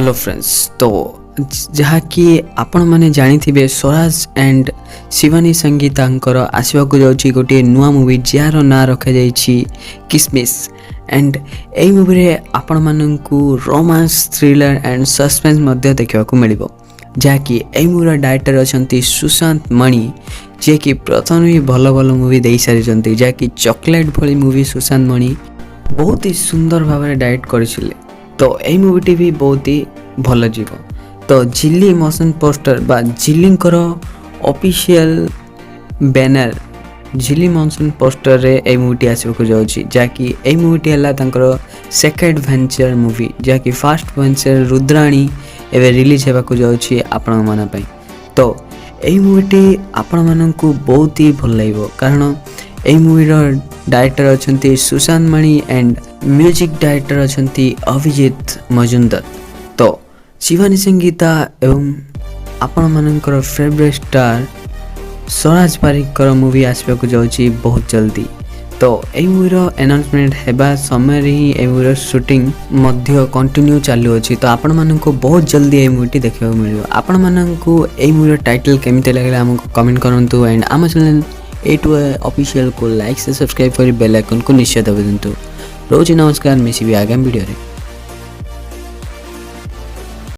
Hello friends. तो जहाँकि आपण मैंने जानी स्वराज एंड शिवानी संगीतांकर आसवाक जाऊँगी गोटे नुआ मूवी जार ना रखा किसमिस एंड यही मूवी रे आपण माननकु रोमांस थ्रिलर एंड सस्पेंस मध्य देखा मिल जहाँकि यही मूवी डायरेक्टर अच्छा सुशांत मणि जे कि प्रथम ही भल भल मूवी दे सारी जहाँकि चॉकलेट भली मूवी सुशांत मणि बहुत ही सुंदर भाव में डायरेक्ट करथिले। तो यही मूवीटी भी बहुत ही भल जीव। तो झिल्ली मोशन पोस्टर बा झिल्लींकर ऑफिशियल बैनर झिल्ली मोशन पोस्टर रे ए मूवीटी आसवाक जाउछि जहाँकि यही मूवीटी है तांकर सेकेंड वेंचर मूवी जहाँकि फर्स्ट वेंचर रुद्राणी एवं रिलीज होगा जाउछि आपण मन पई। तो यही मूवीटी आपण माननकु बहुत ही भल लागिवो कारण यही मूवीर डायरेक्टर अच्छा Sushant Mani and music director अच्छा अभिजीत मजुमदार। तो शिवानी संगीता एवं आपण मानकर favourite star Swaraj Parikar movie आसवाक जाउछि बहुत जल्दी। तो यही मूवीर अनाउंसमेंट हेबा समय ही यही मूवीर शूटिंग मध्य कंटिन्यू चालू अछि। तो आपण माननको बहुत जल्दी यही मूवीटी देखा मिलियो। आपण माननको यही मूवीर टाइटल केमिते लागला हमको कमेंट करंतु एंड आम चैनल A2 ऑफिशियल को लाइक से सब्सक्राइब कर बेल आइकन को निश्चय दबा दिंतु। रोज नमस्कार, मिसिबी आगामी वीडियो रे।